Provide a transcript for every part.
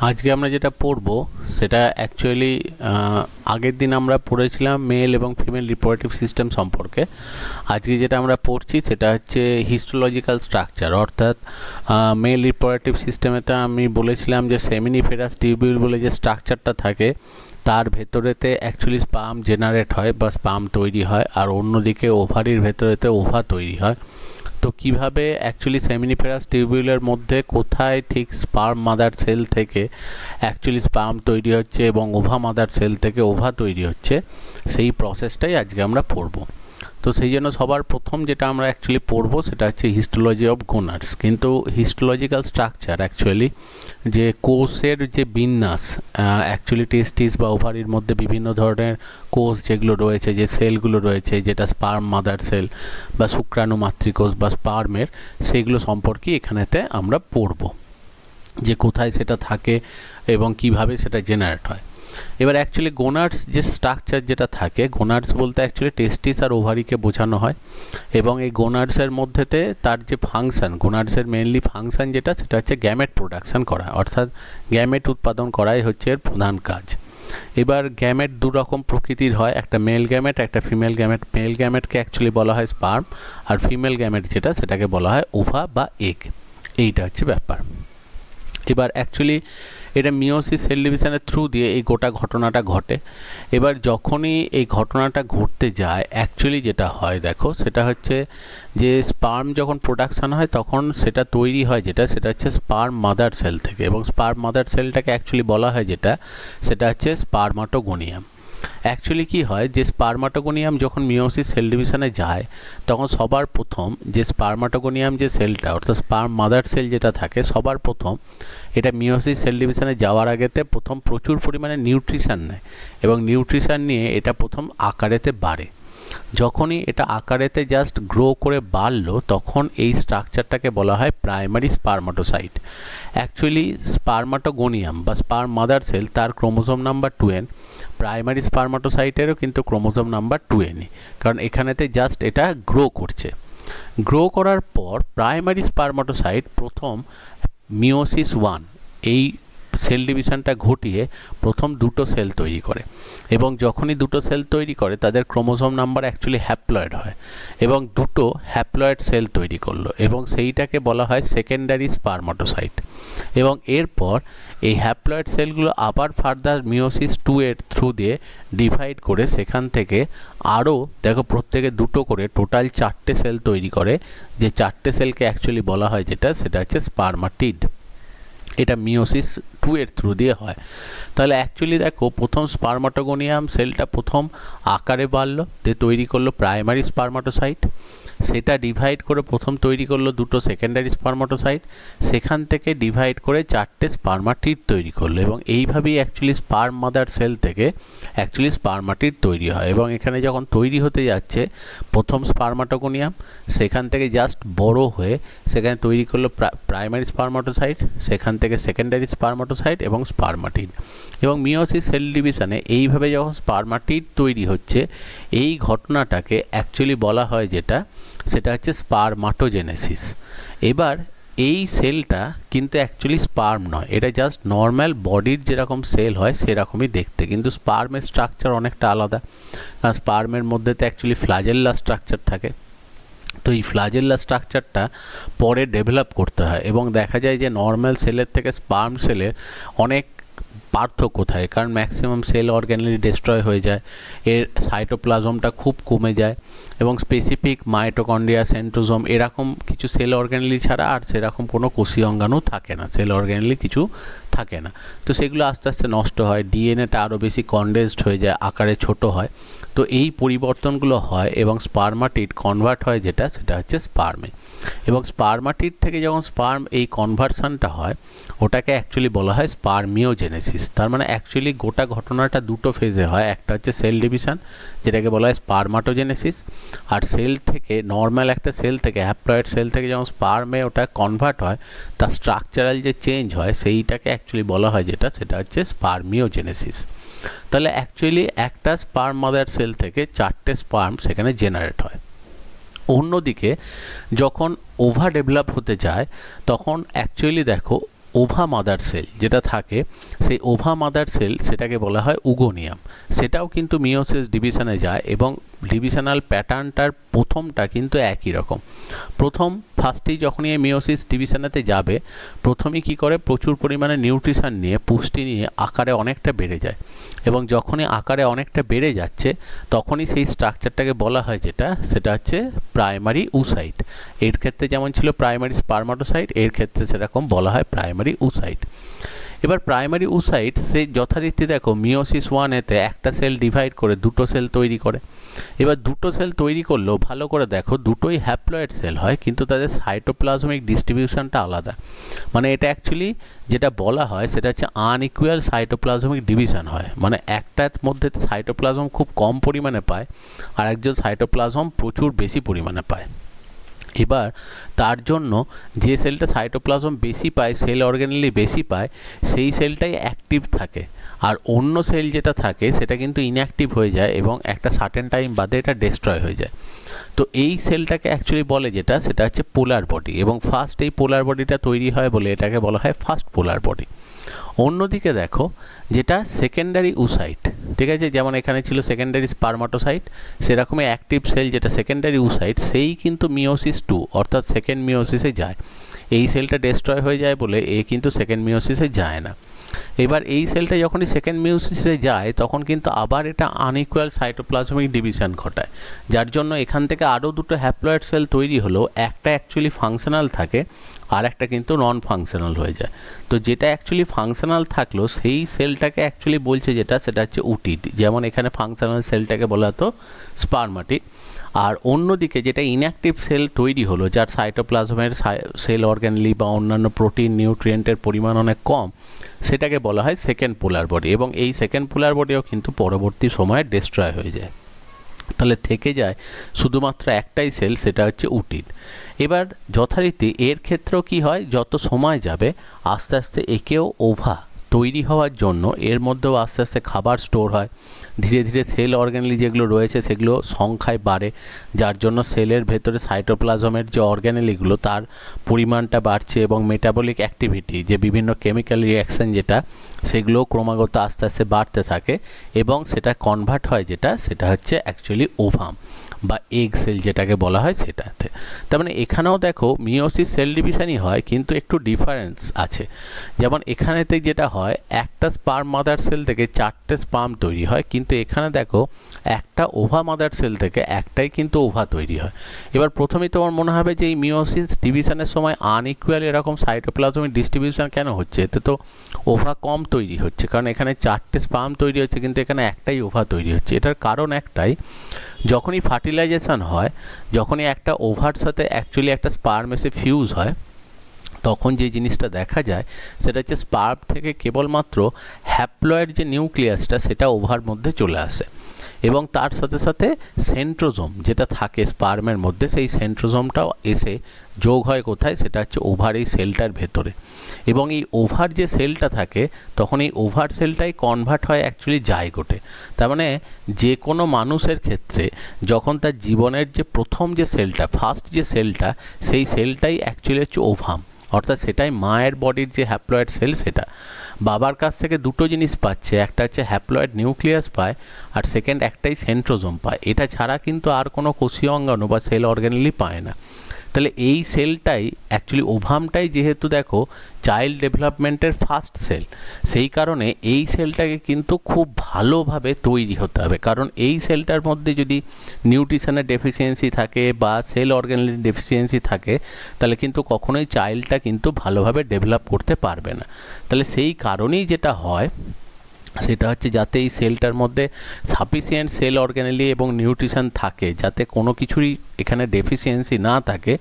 আজকে আমরা যেটা পড়ব সেটা অ্যাকচুয়ালি আগের দিন আমরা পড়েছিলাম মেল এবং ফিমেল রিপ্রোডাক্টিভ সিস্টেম সম্পর্কে। আজকে যেটা আমরা পড়ছি সেটা হচ্ছে হিস্টোলজিক্যাল স্ট্রাকচার, অর্থাৎ মেল রিপ্রোডাক্টিভ সিস্টেমেতে আমি বলেছিলাম যে সেমিনিফেরাস টিউবিউল বলে যে স্ট্রাকচারটা থাকে তার ভেতরেতে অ্যাকচুয়ালি স্পার্ম জেনারেট হয় বা স্পার্ম তৈরি হয়, আর অন্যদিকে ওভারির ভেতরেতে ওভা তৈরি হয়। তো কিভাবে অ্যাকচুয়ালি সেমিনিফেরাস টিউবিউলের মধ্যে কোথায় ঠিক স্পার্ম মাদার সেল থেকে অ্যাকচুয়ালি স্পার্ম তৈরি হচ্ছে এবং ওভা মাদার সেল থেকে ওভা তৈরি হচ্ছে, সেই প্রসেসটাই আজকে আমরা পড়ব। তো সেই জন্য সবার প্রথম যেটা আমরা অ্যাকচুয়ালি পড়ব সেটা হচ্ছে হিস্টোলজি অফ গোনাডস। কিন্তু হিস্টোলজিক্যাল স্ট্রাকচার অ্যাকচুয়ালি যে কোষের যে বিন্যাস, অ্যাকচুয়ালি টেস্টিস বা ওভারির মধ্যে বিভিন্ন ধরনের কোষ যেগুলো রয়েছে, যে সেলগুলো রয়েছে, যেটা স্পার্ম মাদার সেল বা শুক্রাণু মাতৃকোষ বা স্পার্মের, সেগুলো সম্পর্কে এখানেতে আমরা পড়ব, যে কোথায় সেটা থাকে এবং কিভাবে সেটা জেনারেট হয়। এবার অ্যাকচুয়ালি গোনাডস যে স্ট্রাকচার যেটা থাকে, গোনাডস বলতে অ্যাকচুয়ালি টেস্টিস আর ওভারিকে বোঝানো হয়, এবং এই গোনাডসের মধ্যেতে তার যে ফাংশন, গোনাডসের মেনলি ফাংশন যেটা, সেটা হচ্ছে গ্যামেট প্রোডাকশন করা, অর্থাৎ গ্যামেট উৎপাদন করাই হচ্ছে এর প্রধান কাজ। এবার গ্যামেট দু রকম প্রকৃতির হয়, একটা মেল গ্যামেট, একটা ফিমেল গ্যামেট। মেল গ্যামেটকে অ্যাকচুয়ালি বলা হয় স্পার্ম, আর ফিমেল গ্যামেট যেটা সেটাকে বলা হয় ওভা বা এগ। এইটা হচ্ছে ব্যাপার। এবার অ্যাকচুয়ালি এটা মিওসিস সেল ডিভিশনের থ্রু দিয়ে এই গোটা ঘটনাটা ঘটে। এবার যখনই এই ঘটনাটা ঘটতে যায় অ্যাকচুয়ালি যেটা হয় দেখো, সেটা হচ্ছে যে স্পার্ম যখন প্রোডাকশান হয় তখন সেটা তৈরি হয় যেটা, সেটা হচ্ছে স্পার্ম মাদার সেল থেকে, এবং স্পার্ম মাদার সেলটাকে অ্যাকচুয়ালি বলা হয় যেটা, সেটা হচ্ছে স্পার্মাটোগোনিয়াম। অ্যাকচুয়ালি কী হয়, যে স্পার্মাটোগোনিয়াম যখন মিওসিস সেল ডিভিশনে যায় তখন সবার প্রথম যে স্পার্মাটোগোনিয়াম যে সেলটা, অর্থাৎ স্পার্ম মাদার সেল যেটা থাকে, সবার প্রথম এটা মিওসিস সেল ডিভিশনে যাওয়ার আগেতে প্রথম প্রচুর পরিমাণে নিউট্রিশন নেয়, এবং নিউট্রিশন নিয়ে এটা প্রথম আকারেতে বাড়ে। যখনই এটা আকারেতে জাস্ট গ্রো করে বাড়লো তখন এই স্ট্রাকচারটাকে বলা হয় প্রাইমারি স্পার্মাটোসাইট। অ্যাকচুয়ালি স্পার্মাটোগোনিয়াম বা স্পার্ম মাদার সেল, তার ক্রোমোজোম নাম্বার 2n, প্রাইমারি স্পার্মাটোসাইটেরও কিন্তু ক্রোমোজোম নাম্বার 2n, কারণ এখানেতে জাস্ট এটা গ্রো করছে। গ্রো করার পর প্রাইমারি স্পার্মাটোসাইট প্রথম মিওসিস 1 এই সেল ডিভিশনটা ঘটিয়ে প্রথম দুটো সেল তৈরি করে, এবং যখনই দুটো সেল তৈরি করে তাদের ক্রোমোজোম নাম্বার অ্যাকচুয়ালি হ্যাপ্লয়েড হয়, এবং দুটো হ্যাপ্লয়েড সেল তৈরি করলো, এবং সেইটাকে বলা হয় সেকেন্ডারি স্পার্মাটোসাইট। এবং এরপর এই হ্যাপ্লয়েড সেলগুলো আবার ফার্দার মিওসিস 2 এর থ্রু দিয়ে ডিভাইড করে সেখান থেকে আরও দেখো প্রত্যেকে দুটো করে টোটাল 4টে সেল তৈরি করে, যে 4টে সেলকে অ্যাকচুয়ালি বলা হয় যেটা, সেটা হচ্ছে স্পার্মাটিড। এটা মিওসিস 2 এর থ্রু দিয়ে হয়। তাহলে অ্যাকচুয়ালি দেখো প্রথম স্পার্মাটোগোনিয়াম সেলটা প্রথম আকারে বাড়লো, দিয়ে তৈরি করলো প্রাইমারি স্পার্মাটোসাইট, সেটা ডিভাইড করে প্রথম তৈরি করলো দুটো সেকেন্ডারি স্পার্মাটোসাইট, সেখান থেকে ডিভাইড করে 4টে স্পার্মাটিড তৈরি করলো, এবং এইভাবেই অ্যাকচুয়ালি স্পার্ম মাদার সেল থেকে অ্যাকচুয়ালি স্পার্মাটিড তৈরি হয়। এবং এখানে যখন তৈরি হতে যাচ্ছে প্রথম স্পার্মাটোগোনিয়াম, সেখান থেকে জাস্ট বড় হয়ে সেখানে তৈরি করলো প্রাইমারি স্পার্মাটোসাইট, সেখান থেকে সেকেন্ডারি স্পার্মাটোসাইট এবং স্পার্মাটিড। এবং মিওসিস সেল ডিভিশনে এইভাবে যখন স্পার্মাটিড তৈরি হচ্ছে, এই ঘটনাটাকে অ্যাকচুয়ালি বলা হয় যেটা, সেটা হচ্ছে স্পার্মাটোজেনেসিস। এবার এই সেলটা কিন্তু অ্যাকচুয়ালি স্পার্ম নয়, এটা জাস্ট নর্মাল বডির যেরকম সেল হয় সেরকমই দেখতে, কিন্তু স্পার্মের স্ট্রাকচার অনেকটা আলাদা। কারণ স্পার্মের মধ্যে তো অ্যাকচুয়ালি ফ্ল্যাজেল্লা স্ট্রাকচার থাকে, তো এই ফ্ল্যাজেল্লা স্ট্রাকচারটা পরে ডেভেলপ করতে হয়, এবং দেখা যায় যে নর্মাল সেলের থেকে স্পার্ম সেলের অনেক পার্থক্য থাকে, কারণ ম্যাক্সিমাম সেল অর্গ্যানিলি ডিস্ট্রয় হয়ে যায়, এর সাইটোপ্লাজমটা খুব কমে যায়, এবং স্পেসিফিক মাইটোকন্ড্রিয়া, সেন্ট্রোজোম এরকম কিছু সেল অর্গ্যানিলি ছাড়া আর সেরকম কোনো কোষীয় অঙ্গাণু থাকে না, সেল অর্গ্যানিলি কিছু থাকে না। তো সেগুলো আস্তে আস্তে নষ্ট হয়, ডিএনএটা আরও বেশি কনডেন্সড হয়ে যায়, আকারে ছোট হয়। তো এই পরিবর্তনগুলো হয় এবং স্পার্মাটিড কনভার্ট হয় যেটা, সেটা হচ্ছে স্পার্মে। এবং স্পার্মাটিড থেকে যখন স্পার্ম এই কনভার্সনটা হয়, ওটাকে অ্যাকচুয়ালি বলা হয় স্পার্মিওজেনেসিস। তার মানে অ্যাকচুয়ালি গোটা ঘটনাটা দুটো ফেজে হয়, একটা হচ্ছে সেল ডিভিশন যেটাকে বলা হয় স্পার্মাটোজেনেসিস, আর সেল থেকে নর্মাল একটা সেল থেকে, হ্যাপ্লয়েড সেল থেকে যখন স্পার্মে ওটা কনভার্ট হয়, তার স্ট্রাকচারাল যে চেঞ্জ হয় সেইটাকে অ্যাকচুয়ালি বলা হয় যেটা, সেটা হচ্ছে স্পার্মিওজেনেসিস। তাহলে অ্যাকচুয়ালি একটা স্পার্ম মাদার সেল থেকে 4টে স্পার্ম সেখানে জেনারেট হয়। অন্যদিকে যখন ওভা ডেভেলপ হতে যায় তখন অ্যাকচুয়ালি দেখো ওভা মাদার সেল যেটা থাকে, সেই ওভা মাদার সেল সেটাকে বলা হয় উগোনিয়াম। সেটাও কিন্তু মিওসিস ডিভিশনে যায় এবং ডিভিশনাল প্যাটার্নটার প্রথমটা কিন্তু একই রকম। ফার্স্টেই যখনই এই মিওসিস ডিভিশনেতে যাবে, প্রথমেই কী করে, প্রচুর পরিমাণে নিউট্রিশন নিয়ে, পুষ্টি নিয়ে আকারে অনেকটা বেড়ে যায় এবং যখনই আকারে অনেকটা বেড়ে যাচ্ছে তখনই সেই স্ট্রাকচারটাকে বলা হয় সেটা হচ্ছে প্রাইমারি উসাইট। এর ক্ষেত্রে যেমন ছিল প্রাইমারি স্পারমাটোসাইট, এর ক্ষেত্রে সেরকম বলা হয় প্রাইমারি উসাইট। এবার প্রাইমারি উসাইট সেই যথারীতি দেখো মিওসিস 1-এতে একটা সেল ডিভাইড করে দুটো সেল তৈরি করে। এবার দুটো সেল তৈরি করলেও ভালো করে দেখো দুটোই হ্যাপ্লয়েড সেল হয়, কিন্তু তাদের সাইটোপ্লাজমিক ডিস্ট্রিবিউশনটা আলাদা। মানে এটা অ্যাকচুয়ালি যেটা বলা হয় সেটা হচ্ছে আনইকুয়াল সাইটোপ্লাজমিক ডিভিশন হয়, মানে একটার মধ্যে সাইটোপ্লাজম খুব কম পরিমাণে পায় আর একজন সাইটোপ্লাজম প্রচুর বেশি পরিমাণে পায়। এবার তার জন্য যে সেলটা সাইটোপ্লাজম বেশি পায়, সেল অর্গানেলি বেশি পায়, সেই সেলটাই অ্যাক্টিভ থাকে, আর অন্য সেল যেটা থাকে সেটা কিন্তু ইনঅ্যাক্টিভ হয়ে যায় এবং একটা সার্টেন টাইম বাদে এটা ডিস্ট্রয় হয়ে যায়। তো এই সেলটাকে অ্যাকচুয়ালি বলে সেটা হচ্ছে পোলার বডি, এবং ফার্স্ট এই পোলার বডিটা তৈরি হয় বলে এটাকে বলা হয় ফার্স্ট পোলার বডি। অন্যদিকে দেখো যেটা সেকেন্ডারি উসাইট, ঠিক আছে, যেমন এখানে ছিল সেকেন্ডারি স্পারমাটোসাইট, সেরকমই অ্যাক্টিভ সেল যেটা সেকেন্ডারি উসাইট সেই কিন্তু মিওসিস 2 অর্থাৎ সেকেন্ড মিওসিসে যায়। এই সেলটা ডিস্ট্রয় হয়ে যায় বলে এ কিন্তু সেকেন্ড মিওসিসে যায় না। এবার এই সেলটা যখনই সেকেন্ড মিওসিসে যায় তখন কিন্তু আবার এটা আনইকুয়াল সাইটোপ্লাজমিক ডিভিশন ঘটায়, যার জন্য এখান থেকে আরও দুটো হ্যাপ্লয়েড সেল তৈরি হলো, একটা অ্যাকচুয়ালি ফাংশনাল থাকে আর একটা কিন্তু নন ফাংশনাল হয়ে যায়। তো যেটা অ্যাকচুয়ালি ফাংশনাল থাকলো সেই সেলটাকে অ্যাকচুয়ালি বলছে সেটা হচ্ছে উটিড, যেমন এখানে ফাংশনাল সেলটাকে বলা হতো স্পারমাটিড। আর অন্যদিকে যেটা ইনঅ্যাক্টিভ সেল তৈরি হলো, যার সাইটোপ্লাজমের সেল অর্গানলি বা অন্যান্য প্রোটিন নিউট্রিয়েন্টের পরিমাণ অনেক কম, সেটাকে বলা হয় সেকেন্ড পোলার বডি, এবং এই সেকেন্ড পোলার বডিও কিন্তু পরবর্তী সময়ে ডিস্ট্রয় হয়ে যায়। তাহলে থেকে যায় শুধুমাত্র একটাই সেল, সেটা হচ্ছে উটিড। এবার যথারীতি এর ক্ষেত্রেও কি হয়, যত সময় যাবে আস্তে আস্তে একেও ওভা তৈরি হওয়ার জন্য এর মধ্যেও আস্তে আস্তে খাবার স্টোর হয়, ধীরে ধীরে সেল অর্গানেলি যেগুলো রয়েছে সেগুলো সংখ্যায় বাড়ে, যার জন্য সেলের ভেতরে সাইটোপ্লাজমের যে অর্গানেলিগুলো তার পরিমাণটা বাড়ছে এবং মেটাবলিক অ্যাক্টিভিটি যে বিভিন্ন কেমিক্যাল রিয়াকশান যেটা সেগুলোও ক্রমাগত আস্তে আস্তে বাড়তে থাকে এবং সেটা কনভার্ট হয় সেটা হচ্ছে অ্যাকচুয়ালি ওভাম বা এগ সেল যেটাকে বলা হয় সেটাতে। তার মানে এখানেও দেখো মিওসিস সেল ডিভিশনই হয়, কিন্তু একটু ডিফারেন্স আছে। যেমন এখানেতে যেটা হয় একটা স্পার্ম মাদার সেল থেকে 4টে স্পার্ম তৈরি হয়, কিন্তু এখানে দেখো একটা ওভা মাদার সেল থেকে একটাই কিন্তু ওভা তৈরি হয়। এবার প্রথমেই তোমার মনে হবে যে এই মিওসিস ডিভিশনের সময় আনইকুয়াল এরকম সাইটোপ্লাজমিক ডিস্ট্রিবিউশন কেন হচ্ছে, এতে তো ওভা কম তৈরি হচ্ছে, কারণ এখানে 4টে স্পার্ম তৈরি হচ্ছে কিন্তু এখানে একটাই ওভা তৈরি হচ্ছে। এটার কারণ একটাই, যখনই ফার্টিলাইজেশন হয়, যখনই একটা ওভার সাথে অ্যাকচুয়ালি একটা স্পার্ম এসে ফিউজ হয়, তখন যে জিনিসটা দেখা যায় সেটা হচ্ছে স্পার্ম থেকে কেবলমাত্র হ্যাপ্লয়েড যে নিউক্লিয়াসটা সেটা ওভার মধ্যে চলে আসে এবং তার সাথে সাথে সেন্ট্রোজোম যেটা থাকে স্পার্মের মধ্যে সেই সেন্ট্রোজোমটাও এসে যোগ হয় কোথায়, সেটা হচ্ছে ওভার এই সেলটার ভেতরে। এবং এই ওভার যে সেলটা থাকে তখন এই ওভার সেলটাই কনভার্ট হয় অ্যাকচুয়ালি জাইগোটে। তার মানে যে কোনো মানুষের ক্ষেত্রে যখন তার জীবনের যে প্রথম যে সেলটা, ফার্স্ট যে সেলটা, সেই সেলটাই অ্যাকচুয়ালি হচ্ছে ওভাম, অর্থাৎ সেটাই মায়ের বডির যে হ্যাপ্লয়েড সেল সেটা বাবার কাছ থেকে দুটো জিনিস পাচ্ছে, একটা হচ্ছে হ্যাপ্লয়েড নিউক্লিয়াস পায় আর সেকেন্ড একটাই সেন্ট্রোজোম পায়। এটা ছাড়া কিন্তু আর কোনো কোষীয় অঙ্গাণু বা সেল অর্গানেলি পায় না। তাহলে এই সেলটাই অ্যাকচুয়ালি ওভামটাই যেহেতু দেখো চাইল্ড ডেভেলপমেন্টের ফার্স্ট সেল, সেই কারণে এই সেলটাকে কিন্তু খুব ভালোভাবে তৈরি হতে হবে, কারণ এই সেলটার মধ্যে যদি নিউট্রিশনের ডেফিসিয়েন্সি থাকে বা সেল অর্গানেলের ডেফিসিয়েন্সি থাকে তাহলে কিন্তু কখনোই চাইল্ডটা কিন্তু ভালোভাবে ডেভেলপ করতে পারবে না। তাহলে সেই কারণেই যেটা হয় সেটা হচ্ছে যাতে এই সেলটার মধ্যে সাফিসিয়েন্ট সেল অর্গানেলি এবং নিউট্রিশন থাকে, যাতে কোনো কিছুরই এখানে ডেফিসিয়েন্সি না থাকে,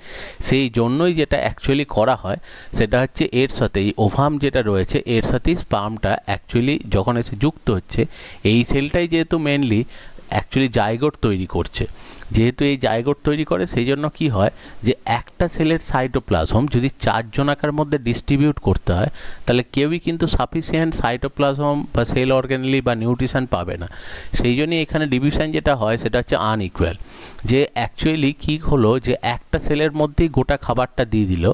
সেই জন্যই যেটা অ্যাকচুয়ালি করা হয় সেটা হচ্ছে এর সাথে এই ওভাম যেটা রয়েছে এর সাথেই স্পার্মটা অ্যাকচুয়ালি যখন এসে যুক্ত হচ্ছে, এই সেলটাই যেহেতু মেনলি অ্যাকচুয়ালি জাইগোট তৈরি করছে। যেহেতু এই জাইগোট তৈরি করে সেই জন্য কী হয় যে একটা সেলের সাইটোপ্লাজম যদি 4 জনাকার মধ্যে ডিস্ট্রিবিউট করতে হয় তাহলে কেউই কিন্তু সাফিসিয়েন্ট সাইটোপ্লাজম বা সেল অর্গানেলি বা নিউট্রিশন পাবে না। সেই জন্যই এখানে ডিভিশন যেটা হয় সেটা হচ্ছে আনইকুয়াল, যে অ্যাকচুয়ালি কী হলো যে একটা সেলের মধ্যেই গোটা খাবারটা দিয়ে দিল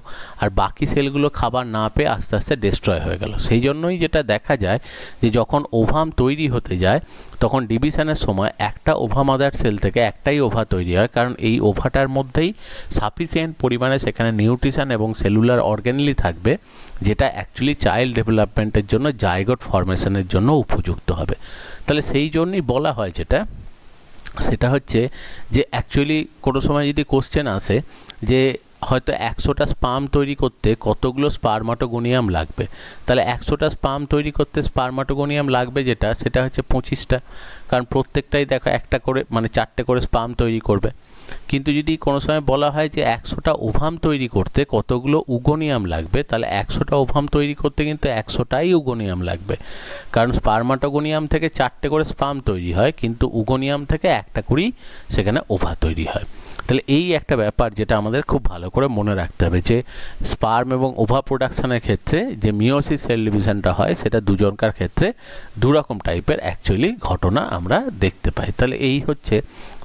আর বাকি সেলগুলো খাবার না পেয়ে আস্তে আস্তে ডিস্ট্রয় হয়ে গেল। সেই জন্যই যেটা দেখা যায় যে যখন ওভাম তৈরি হতে যায় তখন ডিভিশনের সময় একটা ওভা মাদার সেল থেকে একটাই ওভা তৈরি হয়, কারণ এই ওভাটার মধ্যেই সাফিসিয়েন্ট পরিমাণে সেখানে নিউট্রিশন এবং সেলুলার অর্গানেলি থাকবে, যেটা অ্যাকচুয়ালি চাইল্ড ডেভেলপমেন্টের জন্য জাইগোট ফরমেশনের জন্য উপযুক্ত হবে। তাহলে সেই জন্যই বলা হয় সেটা হচ্ছে যে অ্যাকচুয়ালি কোনো সময় যদি কোশ্চেন আসে যে হয়তো 100টা স্পার্ম তৈরি করতে কতগুলো স্পার্মাটোগোনিয়াম লাগবে, তাহলে 100টা স্পার্ম তৈরি করতে স্পার্মাটোগোনিয়াম লাগবে সেটা হচ্ছে 25টা, কারণ প্রত্যেকটাই দেখো একটা করে মানে 4টে করে স্পার্ম তৈরি করবে। কিন্তু যদি কোনো সময় বলা হয় যে 100টা ওভাম তৈরি করতে কতগুলো উগোনিয়াম লাগবে, তাহলে 100টা ওভাম তৈরি করতে কিন্তু 100টাই উগোনিয়াম লাগবে, কারণ স্পার্মাটোগোনিয়াম থেকে 4টে করে স্পার্ম তৈরি হয় কিন্তু উগোনিয়াম থেকে একটা করেই সেখানে ওভা তৈরি হয়। তাহলে এই একটা ব্যাপার যেটা আমাদের খুব ভালো করে মনে রাখতে হবে যে স্পার্ম এবং ওভা প্রোডাকশানের ক্ষেত্রে যে মিওসিস সেল ডিভিশনটা হয় সেটা দুজনকার ক্ষেত্রে দুরকম টাইপের অ্যাকচুয়ালি ঘটনা আমরা দেখতে পাই। তাহলে এই হচ্ছে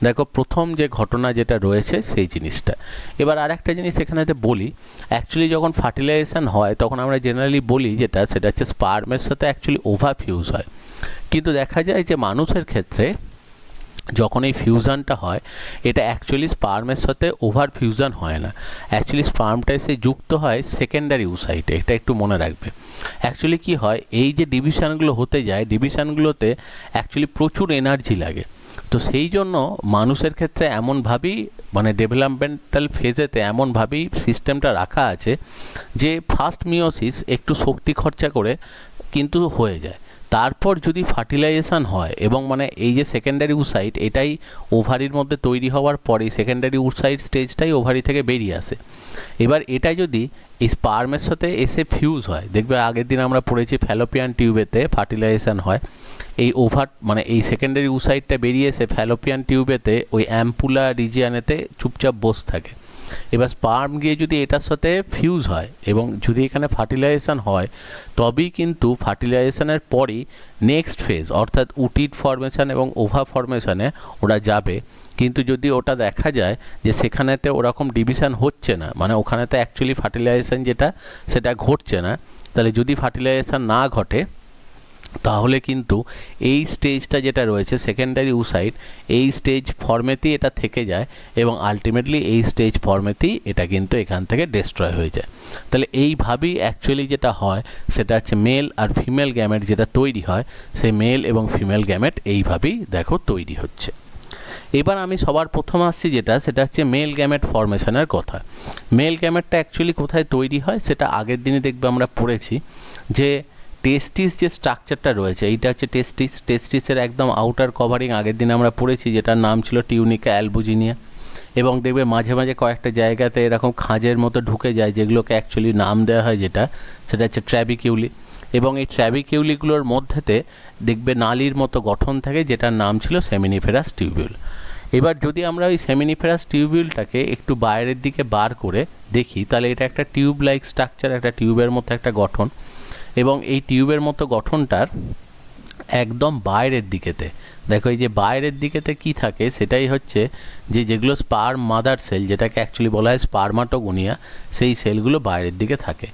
দেখো প্রথম যে ঘটনা যেটা রয়েছে সেই জিনিসটা। এবার আর একটা জিনিস এখানেতে বলি, অ্যাকচুয়ালি যখন ফার্টিলাইজেশন হয় তখন আমরা জেনারেলি বলি সেটা হচ্ছে স্পার্মের সাথে অ্যাকচুয়ালি ওভা ফিউজ হয়, কিন্তু দেখা যায় যে মানুষের ক্ষেত্রে যখন এই ফিউশনটা হয় এটা অ্যাকচুয়ালি স্পার্মের সাথে ওভার ফিউশন হয় না, অ্যাকচুয়ালি স্পার্মটা এসে যুক্ত হয় সেকেন্ডারি ওসাইটে। এটা একটু মনে রাখবে। অ্যাকচুয়ালি কি হয়, এই যে ডিভিশনগুলো হতে যায় ডিভিশনগুলোতে অ্যাকচুয়ালি প্রচুর এনার্জি লাগে। তো সেই জন্য মানুষের ক্ষেত্রে এমনভাবেই মানে ডেভেলপমেন্টাল ফেজেতে এমনভাবেই সিস্টেমটা রাখা আছে যে ফার্স্ট মিওসিস একটু শক্তি খরচা করে কিন্তু হয়ে যায়, তারপর যদি ফার্টিলাইজেশন হয় এবং মানে এই যে সেকেন্ডারি উসাইট এটাই ওভারির মধ্যে তৈরি হওয়ার পরে সেকেন্ডারি উসাইট স্টেজটাই ওভারি থেকে বেরিয়ে আসে। এবার এটা যদি এই স্পার্মের সাথে এসে ফিউজ হয়, দেখবে আগের দিন আমরা পড়েছি ফ্যালোপিয়ান টিউবেতে ফার্টিলাইজেশন হয়, এই ওভার মানে এই সেকেন্ডারি উসাইটটা বেরিয়ে এসে ফ্যালোপিয়ান টিউবেতে ওই অ্যাম্পুলা রিজিয়ানেতে চুপচাপ বসে থাকে। এবার স্পার্ম গিয়ে যদি এটার সাথে ফিউজ হয় এবং যদি এখানে ফার্টিলাইজেশন হয় তবেই কিন্তু ফার্টিলাইজেশনের পরই নেক্সট ফেজ অর্থাৎ উটিড ফর্মেশন এবং ওভা ফর্মেশনে ওরা যাবে। কিন্তু যদি ওটা দেখা যায় যে সেখানেতে ওরকম ডিভিশন হচ্ছে না, মানে ওখানেতে অ্যাকচুয়ালি ফার্টিলাইজেশন সেটা ঘটছে না, তাহলে যদি ফার্টিলাইজেশন না ঘটে তাহলে কিন্তু এই স্টেজটা যেটা রয়েছে সেকেন্ডারি উসাইট এই স্টেজ ফর্মেতেই এটা থেকে যায় এবং আলটিমেটলি এই স্টেজ ফর্মেতেই এটা কিন্তু এখান থেকে ডিস্ট্রয় হয়ে যায়। তাহলে এইভাবেই অ্যাকচুয়ালি যেটা হয় সেটা হচ্ছে মেল আর ফিমেল গ্যামেট যেটা তৈরি হয় সেই মেল এবং ফিমেল গ্যামেট এইভাবেই দেখো তৈরি হচ্ছে। এবার আমি সবার প্রথম আসছি সেটা হচ্ছে মেল গ্যামেট ফর্মেশনের কথা। মেল গ্যামেটটা অ্যাকচুয়ালি কোথায় তৈরি হয় সেটা আগের দিনে দেখবে আমরা পড়েছি যে টেস্টিস যে স্ট্রাকচারটা রয়েছে এইটা হচ্ছে টেস্টিসের একদম আউটার কভারিং আগের দিন আমরা পড়েছি যেটার নাম ছিল টিউনিকা অ্যালবুজিনিয়া, এবং দেখবে মাঝে মাঝে কয়েকটা জায়গাতে এরকম খাঁজের মতো ঢুকে যায় যেগুলোকে অ্যাকচুয়ালি নাম দেওয়া হয় সেটা হচ্ছে ট্র্যাবিকিউলি, এবং এই ট্র্যাবিকিউলিগুলোর মধ্যেতে দেখবে নালীর মতো গঠন থাকে যেটার নাম ছিল সেমিনিফেরাস টিউবিউল। এবার যদি আমরা ওই সেমিনিফেরাস টিউবিউলটাকে একটু বাইরের দিকে বার করে দেখি তাহলে এটা একটা টিউব লাইক স্ট্রাকচার, একটা টিউবের মতো একটা গঠন, এবং এই টিউবের মতো গঠনটার একদম বাইরের দিকেতে দেখো এই যে বাইরের দিকেতে কি থাকে সেটাই হচ্ছে যেগুলো স্পার্ম মাদার সেল যেটাকে অ্যাকচুয়ালি বলা হয় স্পার্মাটোগোনিয়া, সেই সেলগুলো বাইরের দিকে থাকে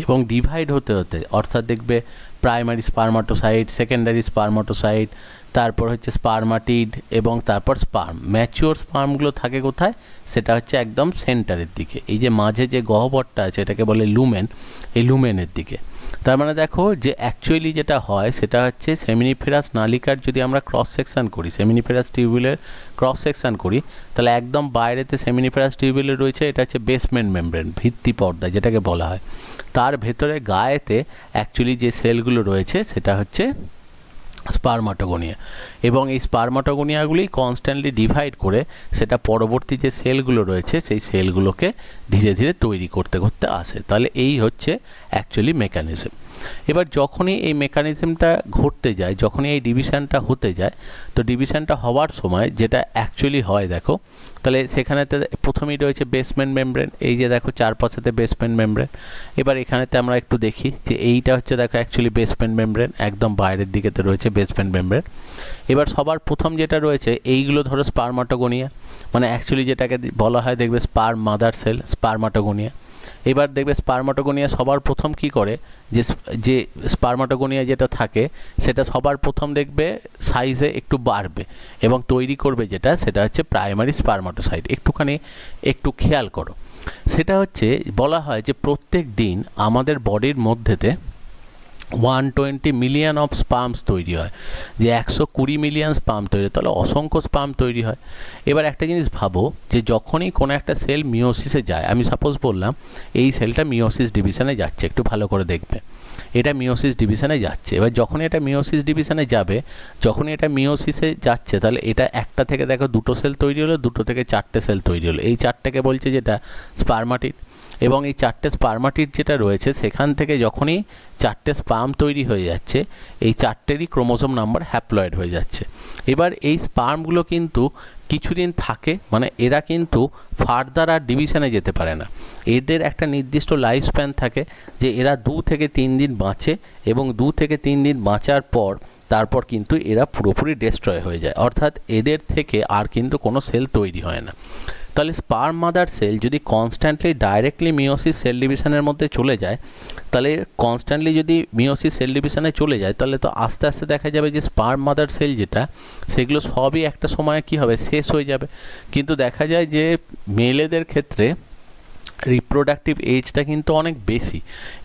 এবং ডিভাইড হতে হতে অর্থাৎ দেখবে প্রাইমারি স্পার্মাটোসাইট, সেকেন্ডারি স্পার্মাটোসাইট, তারপর হচ্ছে স্পার্মাটিড এবং তারপর স্পার্ম। ম্যাচিওর স্পার্মগুলো থাকে কোথায় সেটা হচ্ছে একদম সেন্টারের দিকে, এই যে মাঝে যে গহ্বরটা আছে এটাকে বলে লুমেন, এই লুমেনের দিকে। তার মানে দেখো যে অ্যাকচুয়ালি যেটা হয় সেটা হচ্ছে সেমিনিফেরাস নালিকার যদি আমরা ক্রস সেকশন করি, সেমিনিফেরাস টিউবুলের ক্রস সেকশন করি তাহলে একদম বাইরেতে সেমিনিফেরাস টিউবুলের রয়েছে এটা হচ্ছে বেসমেন্ট মেমব্রেন, ভিত্তি পর্দা যেটাকে বলা হয়, তার ভেতরে গায়েতে অ্যাকচুয়ালি যে সেলগুলো রয়েছে সেটা হচ্ছে স্পার্মাটোগোনিয়া, এবং এই স্পার্মাটোগোনিয়াগুলি কনস্ট্যান্টলি ডিভাইড করে সেটা পরবর্তী যে সেলগুলো রয়েছে সেই সেলগুলোকে ধীরে ধীরে তৈরি করতে করতে আসে। তাহলে এই হচ্ছে অ্যাকচুয়ালি মেকানিজম। এবার যখনই এই মেকানিজমটা ঘটতে যায়, যখনই এই ডিভিশনটা হতে যায়, তো ডিভিশনটা হওয়ার সময় যেটা অ্যাকচুয়ালি হয় দেখো, তাহলে সেখানেতে প্রথমেই রয়েছে বেসমেন্ট মেমব্রেন, এই যে দেখো চারপাশেতে বেসমেন্ট মেমব্রেন। এবার এখানেতে আমরা একটু দেখি যে এইটা হচ্ছে দেখো অ্যাকচুয়ালি বেসমেন্ট মেমব্রেন, একদম বাইরের দিকেতে রয়েছে বেসমেন্ট মেমব্রেন। এবার সবার প্রথম যেটা রয়েছে এইগুলো ধরো স্পারমাটোগোনিয়া, মানে অ্যাকচুয়ালি যেটাকে বলা হয় দেখবে স্পার্ম মাদার সেল, স্পারমাটোগোনিয়া। এবার দেখবে স্পারমাটোগোনিয়া সবার প্রথম কি করে, যে স্পারমাটোগোনিয়া যেটা থাকে সেটা সবার প্রথম দেখবে সাইজে একটু বাড়বে এবং তৈরি করবে যেটা, সেটা হচ্ছে প্রাইমারি স্পারমাটোসাইট। একটু খেয়াল করো, সেটা হচ্ছে বলা হয় যে প্রত্যেক দিন আমাদের বডির মধ্যেতে 120 মিলিয়ন অফ স্পার্মস তৈরি হয়, যে 120 মিলিয়ন স্পার্ম তৈরি হয়, তাহলে অসংখ্য স্পার্ম তৈরি হয়। এবার একটা জিনিস ভাবো, যে যখনই কোনো একটা সেল মিওসিসে যায়, আমি সাপোজ বললাম এই সেলটা মিওসিস ডিভিশনে যাচ্ছে, একটু ভালো করে দেখবে, এটা মিওসিস ডিভিশনে যাচ্ছে। এবার যখনই এটা মিওসিস ডিভিশনে যাবে, যখনই এটা মিওসিসে যাচ্ছে, তাহলে এটা একটা থেকে দেখো দুটো সেল তৈরি হলো, দুটো থেকে চারটে সেল তৈরি হলো, এই চারটেকে বলছে যেটা স্পারমাটিড। এবং এই চারটে স্পারমাটিড যেটা রয়েছে সেখান থেকে যখনই চারটে স্পার্ম তৈরি হয়ে যাচ্ছে, এই চারটেরই ক্রোমোজোম নাম্বার হ্যাপ্লয়েড হয়ে যাচ্ছে। এবার এই স্পার্মগুলো কিন্তু কিছুদিন থাকে, মানে এরা কিন্তু ফার্দার আর ডিভিশনে যেতে পারে না, এদের একটা নির্দিষ্ট লাইফ স্প্যান থাকে, যে এরা 2 থেকে 3 দিন বাঁচে এবং 2 থেকে 3 দিন বাঁচার পর তারপর কিন্তু এরা পুরোপুরি ডেস্ট্রয় হয়ে যায়, অর্থাৎ এদের থেকে আর কিন্তু কোনো সেল তৈরি হয় না। তাহলে স্পার্ম মাদার সেল যদি কনস্ট্যান্টলি ডাইরেক্টলি মিওসিস সেল ডিভিশনের মধ্যে চলে যায়, তাহলে কনস্ট্যান্টলি যদি মিওসিস সেল ডিভিশনে চলে যায়, তাহলে তো আস্তে আস্তে দেখা যাবে যে স্পার্ম মাদার সেল যেটা, সেগুলো সবই একটা সময় কী হবে, শেষ হয়ে যাবে। কিন্তু দেখা যায় যে মেলেদের ক্ষেত্রে রিপ্রোডাক্টিভ এজটা কিন্তু অনেক বেশি,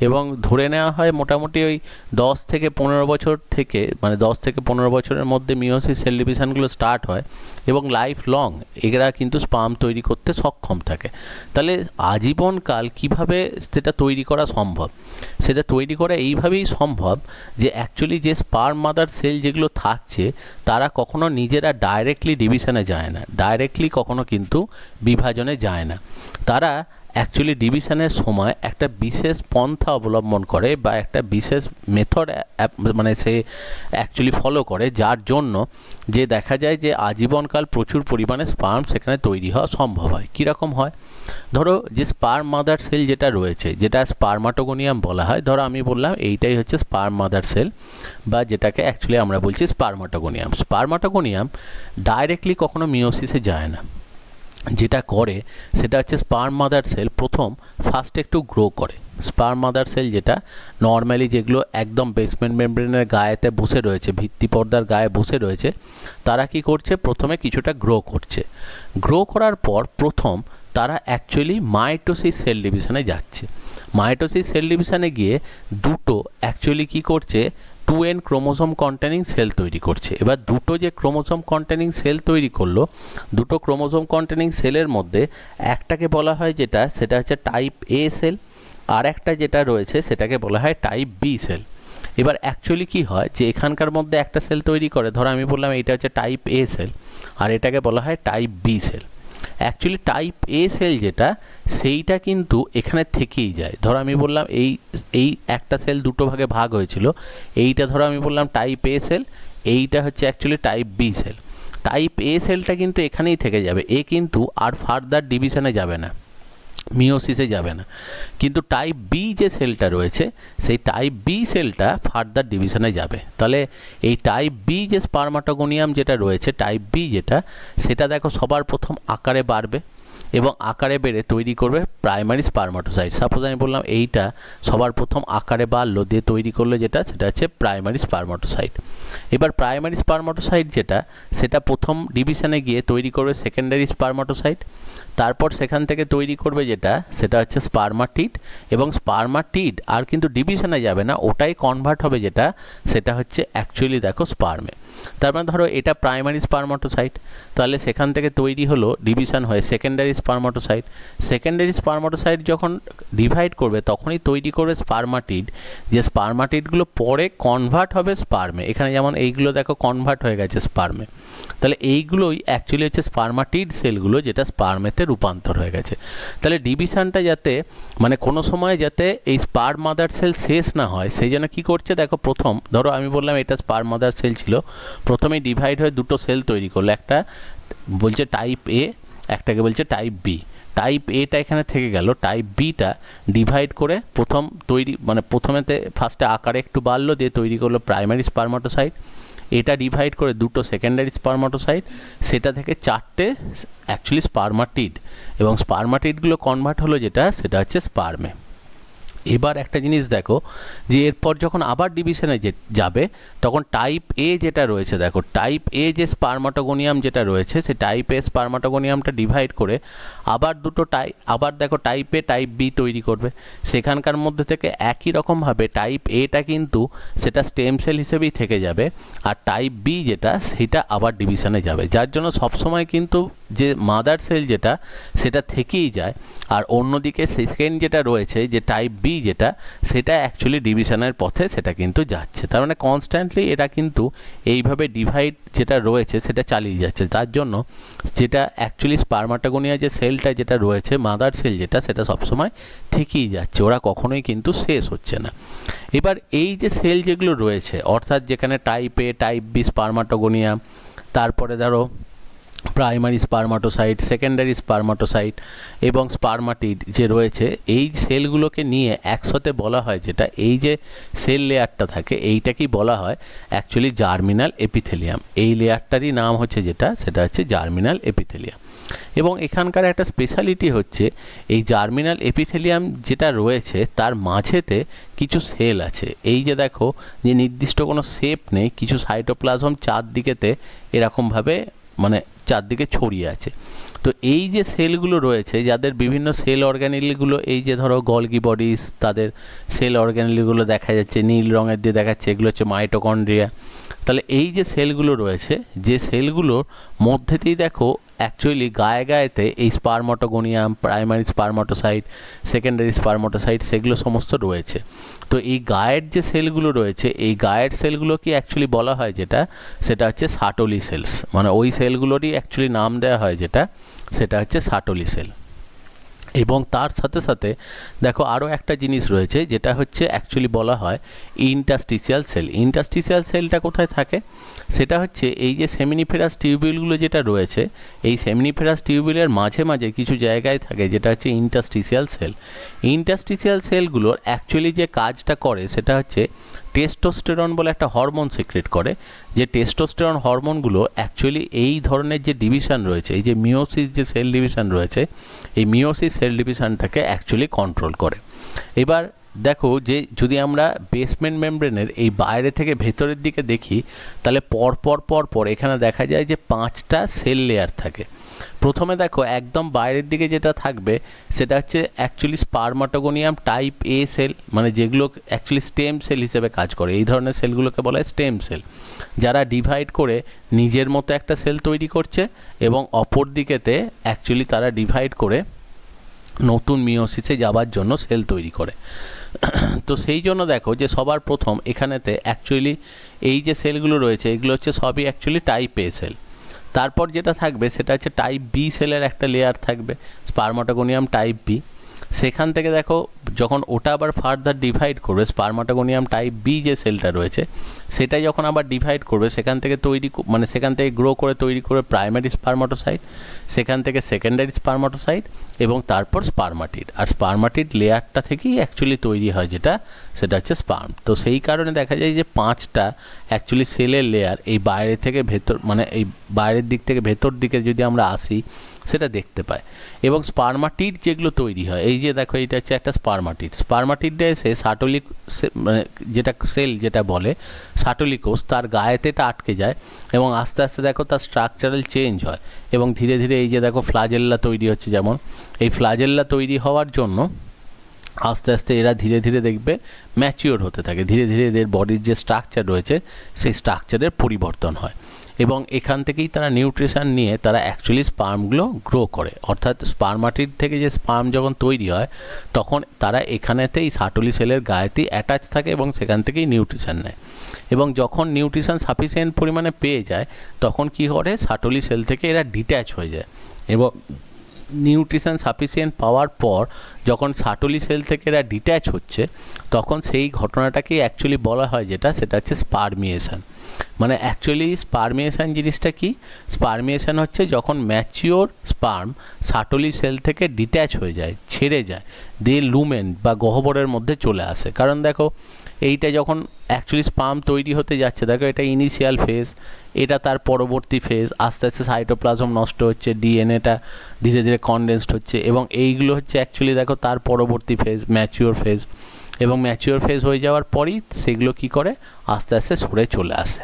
এবং ধরে নেওয়া হয় মোটামুটি ওই 10 থেকে 15 বছর থেকে, মানে 10 থেকে 15 বছরের মধ্যে মিওসিস সেল ডিভিশনগুলো স্টার্ট হয় এবং লাইফ লং এরা কিন্তু স্পার্ম তৈরি করতে সক্ষম থাকে। তাহলে আজীবনকাল কিভাবে সেটা তৈরি করা সম্ভব? সেটা তৈরি করা এইভাবেই সম্ভব যে অ্যাকচুয়ালি যে স্পার্ম মাদার সেল যেগুলো থাকছে, তারা কখনো নিজেরা ডাইরেক্টলি ডিভিশনে যায় না, ডাইরেক্টলি কখনো কিন্তু বিভাজনে যায় না। তারা অ্যাকচুয়ালি ডিভিশনের সময় একটা বিশেষ পন্থা অবলম্বন করে বা একটা বিশেষ মেথড মানে সে অ্যাকচুয়ালি ফলো করে, যার জন্য যে দেখা যায় যে আজীবনকাল প্রচুর পরিমাণে স্পার্ম সেখানে তৈরি হওয়া সম্ভব হয়। কীরকম হয়? ধরো যে স্পার্ম মাদার সেল যেটা রয়েছে, যেটা স্পারমাটোগোনিয়াম বলা হয়, ধরো আমি বললাম এইটাই হচ্ছে স্পার্ম মাদার সেল, বা যেটাকে অ্যাকচুয়ালি আমরা বলছি স্পারমাটোগোনিয়াম। স্পারমাটোগোনিয়াম ডাইরেক্টলি কখনো মিওসিসে যায় না, যেটা করে সেটা হচ্ছে স্পার্ম মাদার সেল ফার্স্ট একটু গ্রো করে। স্পার্ম মাদার সেল যেটা নর্মালি যেগুলো একদম বেসমেন্ট মেমব্রেনের গায়েতে বসে রয়েছে, ভিত্তি পর্দার গায়ে বসে রয়েছে, তারা কি করছে, প্রথমে কিছুটা গ্রো করছে। গ্রো করার পর তারা অ্যাকচুয়ালি মাইটোসিস সেল ডিভিশনে যাচ্ছে। মাইটোসিস সেল ডিভিশনে গিয়ে দুটো অ্যাকচুয়ালি কি করছে, 2n ক্রোমোজোম কন্টেনিং সেল তৈরি করছে। এবার দুটো যে ক্রোমোজোম কন্টেনিং সেল তৈরি করলো, দুটো ক্রোমোজোম কন্টেনিং সেলের মধ্যে একটাকে বলা হয় সেটা হচ্ছে টাইপ এ সেল, আর একটা যেটা রয়েছে সেটাকে বলা হয় টাইপ বি সেল। এবার অ্যাকচুয়ালি কি হয়, যে এখানকার মধ্যে একটা সেল তৈরি করে, ধরো আমি বললাম এইটা হচ্ছে টাইপ এ সেল, আর এটাকে বলা হয় type B cell. Actually type A cell যেটা, সেইটা কিন্তু এখানে থেকেই যায়। ধরো আমি বললাম এই একটা সেল দুটো ভাগে ভাগ হয়েছিল, এইটা ধরো আমি বললাম টাইপ এ সেল, এইটা হচ্ছে actually type B cell. Type A সেলটা কিন্তু এখানেই থেকে যাবে, এ কিন্তু আর ফার্দার ডিভিশনে যাবে না, মিওসিসে যাবে না। কিন্তু টাইপ বি যে সেলটা রয়েছে, সেই টাইপ বি সেলটা ফার্দার ডিভিশনে যাবে। তাহলে এই টাইপ বি যে স্পারমাটোগোনিয়াম যেটা রয়েছে, টাইপ বি যেটা, সেটা দেখো সবার প্রথম আকারে বাড়বে এবং আকারে বেড়ে তৈরি করবে প্রাইমারি স্পারমাটোসাইট। সাপোজ আমি বললাম এইটা সবার প্রথম আকারে বাড়লো, দিয়ে তৈরি করলো সেটা হচ্ছে প্রাইমারি স্পারমাটোসাইট। এবার প্রাইমারি স্পারমাটোসাইট যেটা, সেটা প্রথম ডিভিশনে গিয়ে তৈরি করবে সেকেন্ডারি স্পারমাটোসাইট। তারপর সেখান থেকে তৈরি করবে সেটা হচ্ছে স্পারমাটিড, এবং স্পারমাটিড আর কিন্তু ডিভিশনে যাবে না, ওটাই কনভার্ট হবে সেটা হচ্ছে অ্যাকচুয়ালি দেখো স্পার্মে। তার মানে ধরো এটা প্রাইমারি স্পারমাটোসাইট, তাহলে সেখান থেকে তৈরি হলো ডিভিশন হয়ে সেকেন্ডারি স্পারমাটোসাইট। সেকেন্ডারি স্পারমাটোসাইট যখন ডিভাইড করবে তখনই তৈরি করবে স্পারমাটিড, যে স্পারমাটিডগুলো পরে কনভার্ট হবে স্পার্মে। এখানে যেমন এইগুলো দেখো কনভার্ট হয়ে গেছে স্পার্মে, তাহলে এইগুলোই অ্যাকচুয়ালি হচ্ছে স্পারমাটিড সেলগুলো, যেটা স্পার্মেতে রূপান্তর হয়ে গেছে। তাহলে ডিভিশনটা যাতে মানে কোনো সময় যাতে এই স্পার্ম মাদার সেল শেষ না হয় সেই জন্য কী করছে দেখো, প্রথম ধরো আমি বললাম এটা স্পার্ম মাদার সেল ছিল, প্রথমেই ডিভাইড হয়ে দুটো সেল তৈরি করলো, একটা বলছে টাইপ এ, একটাকে বলছে টাইপ বি। টাইপ এটা এখানে থেকে গেল, টাইপ বিটা ডিভাইড করে প্রথম তৈরি মানে প্রথমেতে ফার্স্টে আকারে একটু বাড়লো, দিয়ে তৈরি করলো প্রাইমারি স্পারমাটোসাইট। এটা ডিভাইড করে দুটো সেকেন্ডারি স্পারমাটোসাইট, সেটা থেকে চারটে অ্যাকচুয়ালি স্পারমাটিড, এবং স্পারমাটিডগুলো কনভার্ট হলো যেটা সেটা হচ্ছে স্পার্মে। এবার একটা জিনিস দেখো যে এরপর যখন আবার ডিভিশনে যাবে তখন টাইপ এ যেটা রয়েছে, দেখো টাইপ এ যে স্পারমাটোগোনিয়াম যেটা রয়েছে সে টাইপ এ স্পারমাটোগোনিয়ামটা ডিভাইড করে আবার দুটো আবার দেখো টাইপ এ টাইপ বি তৈরি করবে। সেখানকার মধ্যে থেকে একই রকমভাবে টাইপ এটা কিন্তু সেটা স্টেম সেল হিসেবেই থেকে যাবে, আর টাইপ বি যেটা সেটা আবার ডিভিশনে যাবে, যার জন্য সবসময় কিন্তু যে মাদার সেল যেটা সেটা থেকেই যায়, আর অন্যদিকে সেকেন্ড যেটা রয়েছে যে টাইপ বি যেটা সেটা অ্যাকচুয়ালি ডিভিশনের পথে সেটা কিন্তু যাচ্ছে। তার মানে কনস্ট্যান্টলি এটা কিন্তু এইভাবে ডিভাইড যেটা রয়েছে সেটা চালিয়ে যাচ্ছে, তার জন্য যেটা অ্যাকচুয়ালি স্পারমাটোগোনিয়া যে সেলটা যেটা রয়েছে মাদার সেল যেটা সেটা সবসময় থেকেই যাচ্ছে, ওরা কখনোই কিন্তু শেষ হচ্ছে না। এবার এই যে সেল যেগুলো রয়েছে অর্থাৎ যেখানে টাইপ এ টাইপ বি স্পারমাটোগোনিয়া, তারপরে ধরো প্রাইমারি স্পারমাটোসাইট, সেকেন্ডারি স্পারমাটোসাইট এবং স্পারমাটিড যে রয়েছে, এই সেলগুলোকে নিয়ে একসাথে বলা হয় যেটা এই যে সেল লেয়ারটা থাকে এইটাকেই বলা হয় অ্যাকচুয়ালি জার্মিনাল এপিথেলিয়াম। এই লেয়ারটারই নাম হচ্ছে যেটা সেটা হচ্ছে জার্মিনাল এপিথেলিয়াম। এবং এখানকার একটা স্পেশালিটি হচ্ছে এই জার্মিনাল এপিথেলিয়াম যেটা রয়েছে তার মাঝেতে কিছু সেল আছে, এই যে দেখো যে নির্দিষ্ট কোনো শেপ নেই, কিছু সাইটোপ্লাজম চারদিকেতে এরকমভাবে মানে চারদিকে ছড়িয়ে আছে। তো এই যে সেলগুলো রয়েছে যাদের বিভিন্ন সেল অর্গানেলগুলো, এই যে ধরো গলগি বডিস তাদের সেল অর্গানেলগুলো দেখা যাচ্ছে নীল রঙের দিয়ে দেখাচ্ছে, এগুলো হচ্ছে মাইটোকন্ড্রিয়া। তাহলে এই যে সেলগুলো রয়েছে, যে সেলগুলোর মধ্যেতেই দেখো অ্যাকচুয়ালি গায়ে গায়েতে এই স্পারমাটোগোনিয়াম, প্রাইমারি স্পারমাটোসাইট, সেকেন্ডারি স্পারমাটোসাইট সেগুলো সমস্ত রয়েছে। তো এই গায়ের যে সেলগুলো রয়েছে এই গায়ের সেলগুলোকে অ্যাকচুয়ালি বলা হয় যেটা সেটা হচ্ছে সাটলি সেলস, মানে ওই সেলগুলোরই অ্যাকচুয়ালি নাম দেওয়া হয় যেটা সেটা হচ্ছে সাটলি সেল। এবং তার সাথে সাথে দেখো আরও একটা জিনিস রয়েছে যেটা হচ্ছে অ্যাকচুয়ালি বলা হয় ইন্টারস্টিসিয়াল সেল। ইন্টারস্টিসিয়াল সেলটা কোথায় থাকে সেটা হচ্ছে এই যে সেমিনিফেরাস টিউবিউলগুলো যেটা রয়েছে, এই সেমিনিফেরাস টিউবিউলের মাঝে মাঝে কিছু জায়গায় থাকে যেটা হচ্ছে ইন্টারস্টিসিয়াল সেল। ইন্টারস্টিসিয়াল সেলগুলোর অ্যাকচুয়ালি যে কাজটা করে সেটা হচ্ছে টেস্টোস্টেরন বলে একটা হরমোন সিক্রেট করে, যে টেস্টোস্টেরন হরমোনগুলো অ্যাকচুয়ালি এই ধরনের যে ডিভিশন রয়েছে, এই যে মিওসিস যে সেল ডিভিশন রয়েছে, এই মিওসিস সেল ডিভিশনটাকে অ্যাকচুয়ালি কন্ট্রোল করে। এবার দেখো যে যদি আমরা বেসমেন্ট মেমব্রেনের এই বাইরে থেকে ভেতরের দিকে দেখি তাহলে পর এখানে দেখা যায় যে 5টা সেল লেয়ার থাকে। প্রথমে দেখো একদম বাইরের দিকে যেটা থাকবে সেটা হচ্ছে অ্যাকচুয়ালি স্পারমাটোগোনিয়াম টাইপ এ সেল, মানে যেগুলো অ্যাকচুয়ালি স্টেম সেল হিসেবে কাজ করে, এই ধরনের সেলগুলোকে বলা হয় স্টেম সেল, যারা ডিভাইড করে নিজের মতো একটা সেল তৈরি করছে এবং অপর দিকেতে অ্যাকচুয়ালি তারা ডিভাইড করে নতুন মিওসিসে যাবার জন্য সেল তৈরি করে। তো সেই জন্য দেখো যে সবার প্রথম এখানেতে অ্যাকচুয়ালি এই যে সেলগুলো রয়েছে এগুলো হচ্ছে সবই অ্যাকচুয়ালি টাইপ এ সেল। তারপর যেটা থাকবে সেটা হচ্ছে টাইপ বি সেলের একটা লেয়ার থাকবে, স্পারমাটোগোনিয়াম টাইপ বি। সেখান থেকে দেখো যখন ওটা আবার ফার্দার ডিভাইড করবে, স্পারমাটোগোনিয়াম টাইপ বি যে সেলটা রয়েছে সেটা যখন আবার ডিভাইড করবে সেখান থেকে মানে সেখান থেকে গ্রো করে তৈরি করবে প্রাইমারি স্পারমাটোসাইট, সেখান থেকে সেকেন্ডারি স্পারমাটোসাইট এবং তারপর স্পারমাটিড। আর স্পারমাটিড লেয়ারটা থেকেই অ্যাকচুয়ালি তৈরি হয় যেটা সেটা হচ্ছে স্পার্ম। তো সেই কারণে দেখা যায় যে 5টা অ্যাকচুয়ালি সেলের লেয়ার এই বাইরে থেকে ভেতর, মানে এই বাইরের দিক থেকে ভেতর দিকে যদি আমরা আসি সেটা দেখতে পাই। এবং স্পারমাটিড যেগুলো তৈরি হয়, এই যে দেখো এটা হচ্ছে একটা স্পারমাটিড, স্পারমাটিডটা এসে সাটলিক মানে যেটা সেল যেটা বলে সাটলিকোষ, তার গায়েতে এটা আটকে যায় এবং আস্তে আস্তে দেখো তার স্ট্রাকচারাল চেঞ্জ হয় এবং ধীরে ধীরে এই যে দেখো ফ্লাজেল্লা তৈরি হচ্ছে, যেমন এই ফ্লাজেল্লা তৈরি হওয়ার জন্য আস্তে আস্তে এরা ধীরে ধীরে দেখবে ম্যাচিওর হতে থাকে, ধীরে ধীরে এদের বডির যে স্ট্রাকচার রয়েছে সেই স্ট্রাকচারের পরিবর্তন হয় এবং এখান থেকেই তারা নিউট্রিশন নিয়ে তারা অ্যাকচুয়ালি স্পার্মগুলো গ্রো করে। অর্থাৎ স্পার্মাটির থেকে যে স্পার্ম যখন তৈরি হয় তখন তারা এখানেতেই সাটলি সেলের গায়েতেই অ্যাটাচ থাকে এবং সেখান থেকেই নিউট্রিশন নেয় এবং যখন নিউট্রিশন সাফিসিয়েন্ট পরিমাণে পেয়ে যায় তখন কী করে সাটলি সেল থেকে এরা ডিট্যাচ হয়ে যায় এবং নিউট্রিশন সাফিসিয়েন্ট পাওয়ার পর যখন সাটলি সেল থেকে এরা ডিট্যাচ হচ্ছে তখন সেই ঘটনাটাকেই অ্যাকচুয়ালি বলা হয় সেটা হচ্ছে স্পারমিয়েশন। মানে অ্যাকচুয়ালি স্পারমিয়েশন জিনিসটা কি? স্পারমিয়েশন হচ্ছে যখন ম্যাচিওর স্পার্ম সাটলি সেল থেকে ডিট্যাচ হয়ে যায়, ছেড়ে যায়, দিয়ে লুমেন বা গহ্বরের মধ্যে চলে আসে। কারণ দেখো এইটা যখন অ্যাকচুয়ালি স্পার্ম তৈরি হতে যাচ্ছে, দেখো এটা ইনিশিয়াল ফেজ, এটা তার পরবর্তী ফেজ, আস্তে আস্তে সাইটোপ্লাজম নষ্ট হচ্ছে, ডিএনএটা ধীরে ধীরে কনডেন্সড হচ্ছে এবং এইগুলো হচ্ছে অ্যাকচুয়ালি দেখো তার পরবর্তী ফেজ, ম্যাচিওর ফেজ। এবং ম্যাচিওর ফেজ হয়ে যাওয়ার পরই সেগুলো কী করে আস্তে আস্তে সরে চলে আসে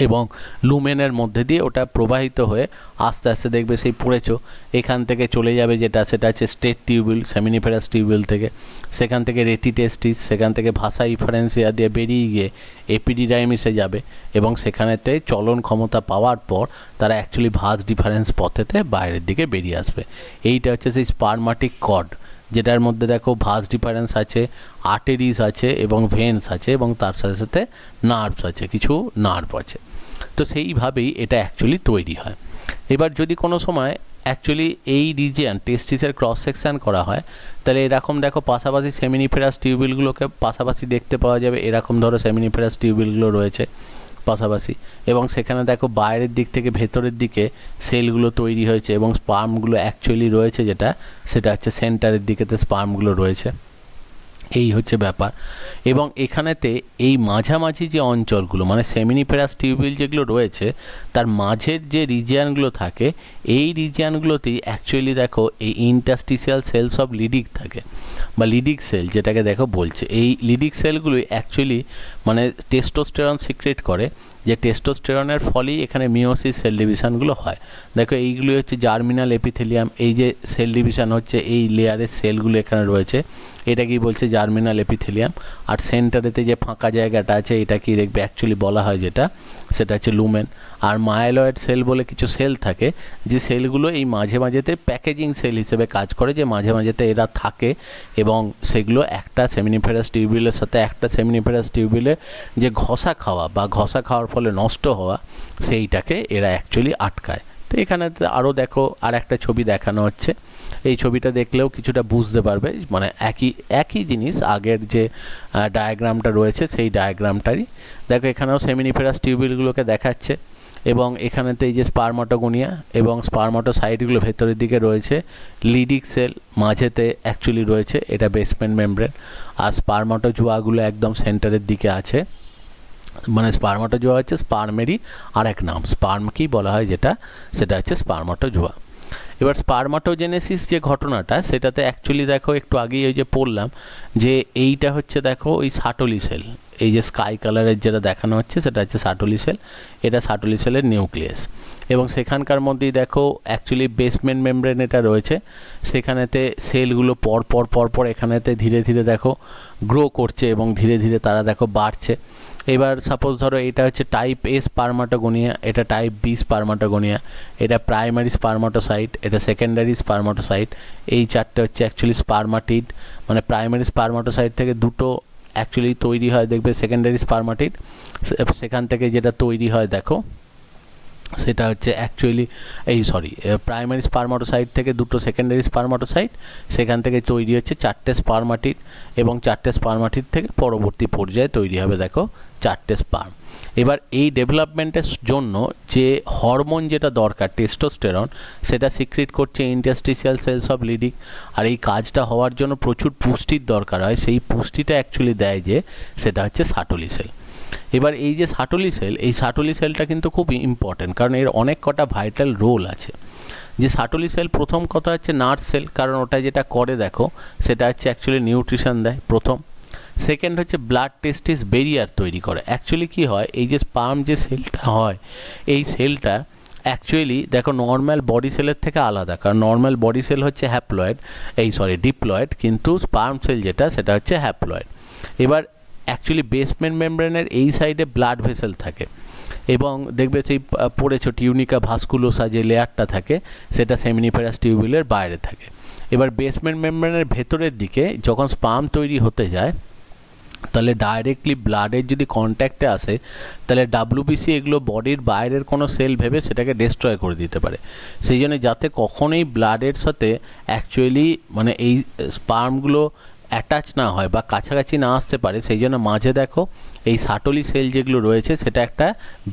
এবং লুমেনের মধ্যে দিয়ে ওটা প্রবাহিত হয়ে আস্তে আস্তে দেখবে সেই পড়েছো এখান থেকে চলে যাবে সেটা হচ্ছে স্টেট টিউবিল, সেমিনিফেরাস টিউবিল থেকে, সেখান থেকে রেটিটেস্টিস, সেখান থেকে ভাষা ইফারেন্সিয়া দিয়ে বেরিয়ে গিয়ে এপিডিডাইমিসে যাবে এবং সেখানেতে চলন ক্ষমতা পাওয়ার পর তারা অ্যাকচুয়ালি ভাস ডিফারেন্স পথেতে বাইরের দিকে বেরিয়ে আসবে। এইটা হচ্ছে সেই স্পারমাটিক কর্ড, যেটার মধ্যে দেখো ভাস ডিফারেন্স আছে, আর্টেরিস আছে এবং ভেন্স আছে এবং তার সাথে সাথে নার্ভস আছে, কিছু নার্ভ আছে। তো সেইভাবেই এটা অ্যাকচুয়ালি তৈরি হয়। এবার যদি কোনো সময় অ্যাকচুয়ালি এই রিজিয়ন টেস্টিসের ক্রস সেকশন করা হয় তাহলে এরকম দেখো পাশাপাশি সেমিনিফেরাস টিউবিলগুলোকে পাশাপাশি দেখতে পাওয়া যাবে। এরকম ধরো সেমিনিফেরাস টিউবিলগুলো রয়েছে পাশাপাশি এবং সেখানে দেখো বাইরের দিক থেকে ভেতরের দিকে সেলগুলো তৈরি হয়েছে এবং স্পার্মগুলো অ্যাকচুয়ালি রয়েছে সেটা হচ্ছে সেন্টারের দিকেতে স্পার্মগুলো রয়েছে। এই হচ্ছে ব্যাপার। এবং এখানেতে এই মাঝামাঝি যে অঞ্চলগুলো মানে সেমিনিফেরাস টিউবিল যেগুলো রয়েছে তার মাঝের যে রিজিয়ানগুলো থাকে এই রিজিয়ানগুলোতেই অ্যাকচুয়ালি দেখো এই ইন্টারস্টিশিয়াল সেলস অফ লিডিক থাকে বা লিডিক সেল যেটাকে দেখো বলছে। এই লিডিক সেলগুলোই অ্যাকচুয়ালি মানে টেস্টোস্টেরন সিক্রেট করে, যে টেস্টোস্টেরনের ফলেই এখানে মিওসিস সেল ডিভিশনগুলো হয়। দেখো এইগুলো হচ্ছে জার্মিনাল এপিথেলিয়াম, এই যে সেল ডিভিশন হচ্ছে এই লেয়ারের সেলগুলো এখানে রয়েছে এটা কি বলছে জার্মিনাল এপিথেলিয়াম। আর সেন্টারেতে যে ফাঁকা জায়গাটা আছে এটা কি দেখবে অ্যাকচুয়ালি বলা হয় সেটা হচ্ছে লুমেন। আর মায়েলয়েড সেল বলে কিছু সেল থাকে যে সেলগুলো এই মাঝে মাঝেতে প্যাকেজিং সেল হিসেবে কাজ করে, যে মাঝে মাঝেতে এরা থাকে এবং সেগুলো একটা সেমিনিফেরাস টিউবিলের সাথে একটা সেমিনিফেরাস টিউবিলের যে ঘষা খাওয়া বা ঘষা খাওয়ার ফলে নষ্ট হওয়া সেইটাকে এরা অ্যাকচুয়ালি আটকায়। তো এখানে আরও দেখো আর একটা ছবি দেখানো হচ্ছে, এই ছবিটা দেখলেও কিছুটা বুঝতে পারবে মানে একই জিনিস আগের যে ডায়াগ্রামটা রয়েছে সেই ডায়াগ্রামটারই। দেখো এখানেও সেমিনিফেরাস টিউবিলগুলোকে দেখাচ্ছে এবং এখানেতে এই যে স্পারমাটোগোনিয়া এবং স্পারমাটোসাইটগুলো ভেতরের দিকে রয়েছে, লিডিক সেল মাঝেতে অ্যাকচুয়ালি রয়েছে এটা বেসমেন্ট মেমব্রেন, আর স্পারমাটোজোয়াগুলো একদম সেন্টারের দিকে আছে। মানে স্পারমাটোজোয়া হচ্ছে স্পার্মেরই আর এক নাম, স্পার্ম কি বলা হয় সেটা হচ্ছে স্পারমাটোজোয়া। এবার স্পারমাটোজেনেসিস যে ঘটনাটা সেটাতে অ্যাকচুয়ালি দেখো একটু আগেই ওই যে পড়লাম যে এইটা হচ্ছে দেখো ওই সাটলি সেল, এই যে স্কাই কালারের যেটা দেখানো হচ্ছে সেটা হচ্ছে সাটলি সেল, এটা সাটলি সেলের নিউক্লিয়াস এবং সেখানকার মধ্যেই দেখো অ্যাকচুয়ালি বেসমেন্ট মেমব্রেন এটা রয়েছে, সেখানেতে সেলগুলো পর এখানেতে ধীরে ধীরে দেখো গ্রো করছে এবং ধীরে ধীরে তারা দেখো বাড়ছে। এবার সাপোজ ধরো এটা হচ্ছে টাইপ এ স্পারমাটোগোনিয়া, এটা টাইপ বি স্পারমাটোগোনিয়া, এটা প্রাইমারি স্পারমাটোসাইট, এটা সেকেন্ডারি স্পারমাটোসাইট, এই চারটে হচ্ছে অ্যাকচুয়ালি স্পারমাটিড। মানে প্রাইমারি স্পারমাটোসাইট থেকে দুটো অ্যাকচুয়ালি তৈরি হয় দেখবে সেকেন্ডারি স্পারমাটিড, সেখান থেকে যেটা তৈরি হয় দেখো সেটা হচ্ছে অ্যাকচুয়ালি প্রাইমারি স্পারমাটোসাইট থেকে দুটো সেকেন্ডারি স্পারমাটোসাইট, সেখান থেকে তৈরি হচ্ছে চারটে স্পারমাটিড এবং চারটে স্পারমাটিড থেকে পরবর্তী পর্যায়ে তৈরি হবে দেখো চারটে স্পার্ম। এবার এই ডেভেলপমেন্টের জন্য যে হরমোন যেটা দরকার টেস্টোস্টেরন সেটা সিক্রেট করছে ইন্টারস্টিশিয়াল সেলস অফ লিডিক, আর এই কাজটা হওয়ার জন্য প্রচুর পুষ্টির দরকার হয়, সেই পুষ্টিটা অ্যাকচুয়ালি দেয় সেটা হচ্ছে সাটলি সেল। এবার এই যে সাটলি সেল, এই সাটলি সেলটা কিন্তু খুব ইম্পর্ট্যান্ট কারণ এর অনেক কটা ভাইটাল রোল আছে। যে সাটলি সেল প্রথম কথা হচ্ছে নার্ভ সেল, কারণ ওটা যেটা করে দেখো সেটা হচ্ছে অ্যাকচুয়ালি নিউট্রিশন দেয় প্রথম। সেকেন্ড হচ্ছে ব্লাড টেস্টিস ব্যারিয়ার তৈরি করে। অ্যাকচুয়ালি কি হয় এই যে স্পার্ম যে সেলটা হয় এই সেলটা অ্যাকচুয়ালি দেখো নর্মাল বডি সেলের থেকে আলাদা, কারণ নর্মাল বডি সেল হচ্ছে হ্যাপ্লয়েড, ডিপ্লয়েড, কিন্তু স্পার্ম সেল যেটা সেটা হচ্ছে হ্যাপ্লয়েড। এবার অ্যাকচুয়ালি বেসমেন্ট মেমব্রেনের এই সাইডে ব্লাড ভেসেল থাকে, এবং দেখবে সেই পড়েছো টিউনিকা ভাস্কুলোসা যে লেয়ারটা থাকে সেটা সেমিনিফেরাস টিউবুলের বাইরে থাকে। এবার বেসমেন্ট মেমব্রেনের ভেতরের দিকে যখন স্পার্ম তৈরি হতে যায়, তাহলে ডাইরেক্টলি ব্লাডের যদি কন্ট্যাক্টে আসে, তাহলে ডাব্লিউবিসি এগুলো বডির বাইরের কোনো সেল ভেবে সেটাকে ডিস্ট্রয় করে দিতে পারে। সেই জন্য যাতে কখনোই ব্লাডের সাথে অ্যাকচুয়ালি মানে এই স্পার্মগুলো অ্যাটাচ না হয় বা কাছাকাছি না আসতে পারে, সেই জন্য মাঝে দেখো এই সাটলি সেল যেগুলো রয়েছে সেটা একটা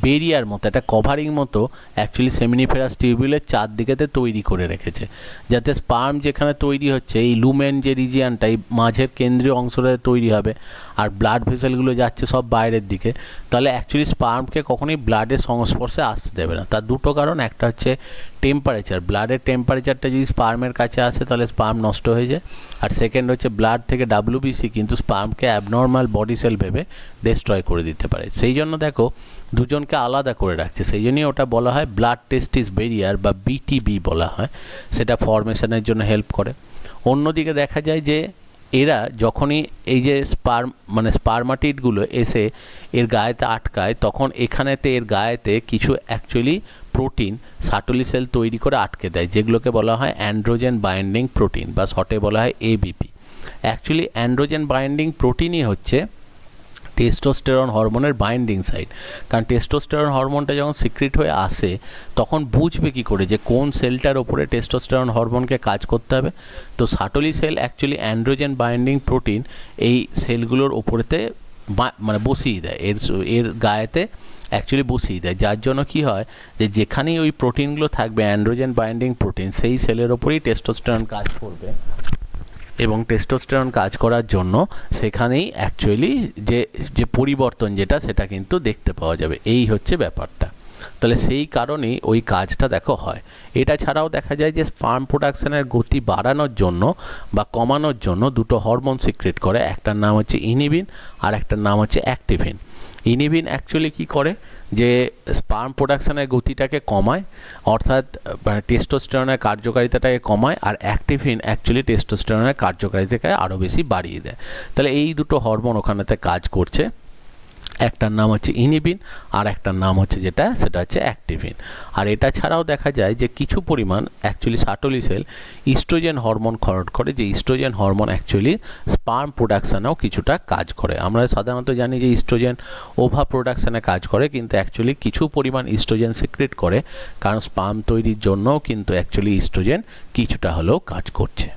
বেরিয়ার মতো, একটা কভারিং মতো অ্যাকচুয়ালি সেমিনিফেরাস টিউবুলের চারদিকেতে তৈরি করে রেখেছে, যাতে স্পার্ম যেখানে তৈরি হচ্ছে এই লুমেন যে রিজিয়ানটা এই মাঝের কেন্দ্রীয় অংশটা তৈরি হবে, আর ব্লাড ভেসেলগুলো যাচ্ছে সব বাইরের দিকে, তাহলে অ্যাকচুয়ালি স্পার্মকে কখনোই ব্লাডের সংস্পর্শে আসতে দেবে না। তার দুটো কারণ, একটা হচ্ছে টেম্পারেচার, ব্লাডের টেম্পারেচারটা যদি স্পার্মের কাছে আসে তাহলে স্পার্ম নষ্ট হয়ে যায়, আর সেকেন্ড হচ্ছে ব্লাড থেকে ডাব্লিউবিসি কিন্তু স্পার্মকে অ্যাবনর্মাল বডি সেল ভেবে ডিস্ট্রয় করে দিতে পারে। সেই জন্য দেখো দুজনকে আলাদা করে রাখছে, সেই জন্যই ওটা বলা হয় ব্লাড টেস্টিস বেরিয়ার বা বিটিবি বলা হয়, সেটা ফর্মেশনের জন্য হেল্প করে। অন্যদিকে দেখা যায় যে এরা যখনই এই যে স্পার্মাটিডগুলো এসে এর গায়েতে আটকায়, তখন এখানেতে এর গায়েতে কিছু অ্যাকচুয়ালি প্রোটিন সাটলি সেল তৈরি করে আটকে দেয়, যেগুলোকে বলা হয় অ্যান্ড্রোজেন বাইন্ডিং প্রোটিন বা শর্টে বলা হয় এবিপি। অ্যাকচুয়ালি অ্যান্ড্রোজেন বাইন্ডিং প্রোটিনই হচ্ছে টেস্টোস্টেরন হরমোনের বাইন্ডিং সাইট, কারণ টেস্টোস্টেরন হরমোনটা যখন সিক্রিট হয়ে আসে তখন বুঝবে কী করে যে কোন সেলটার ওপরে টেস্টোস্টেরন হরমোনকে কাজ করতে হবে। তো Sertoli cell actually androgen binding protein এই সেলগুলোর ওপরেতে বসিয়ে দেয়, এর গায়েতে অ্যাকচুয়ালি বসিয়ে দেয়, যার জন্য কি হয় যে যেখানেই ওই প্রোটিনগুলো থাকবে অ্যান্ড্রোজেন বাইন্ডিং প্রোটিন, সেই সেলের ওপরেই টেস্টোস্টেরন কাজ করবে, এবং টেস্টোস্টেরন কাজ করার জন্য সেখানেই অ্যাকচুয়ালি যে পরিবর্তন যেটা সেটা কিন্তু দেখতে পাওয়া যাবে। এই হচ্ছে ব্যাপারটা। তাহলে সেই কারণেই ওই কাজটা দেখো হয়। এটা ছাড়াও দেখা যায় যে স্পার্ম প্রোডাকশনের গতি বাড়ানোর জন্য বা কমানোর জন্য দুটো হরমোন সিক্রেট করে, একটার নাম হচ্ছে ইনিবিন আর একটার নাম হচ্ছে অ্যাক্টিভিন। ইনিবিন অ্যাকচুয়ালি কী করে যে স্পার্ম প্রোডাকশনের গতিটাকে কমায়, অর্থাৎ টেস্টোস্টেরনের কার্যকারিতাটাকে কমায়, আর অ্যাক্টিভিন অ্যাকচুয়ালি টেস্টোস্টেরনের কার্যকারিতাকে আরও বেশি বাড়িয়ে দেয়। তাহলে এই দুটো হরমোন ওখানেতে কাজ করছে, একটার নাম হচ্ছে ইনিবিন আর একটার নাম হচ্ছে সেটা হচ্ছে অ্যাক্টিভিন। আর এটা ছাড়াও দেখা যায় যে কিছু পরিমাণ অ্যাকচুয়ালি সাটলি সেল ইস্ট্রোজেন হরমোন খরচ করে, যে ইস্ট্রোজেন হরমোন অ্যাকচুয়ালি স্পার্ম প্রোডাকশানেও কিছুটা কাজ করে। আমরা সাধারণত জানি যে ইস্ট্রোজেন ওভা প্রোডাকশানে কাজ করে, কিন্তু অ্যাকচুয়ালি কিছু পরিমাণ ইস্ট্রোজেন সিক্রেট করে, কারণ স্পার্ম তৈরির জন্যও কিন্তু অ্যাকচুয়ালি ইস্ট্রোজেন কিছুটা হলেও কাজ করছে।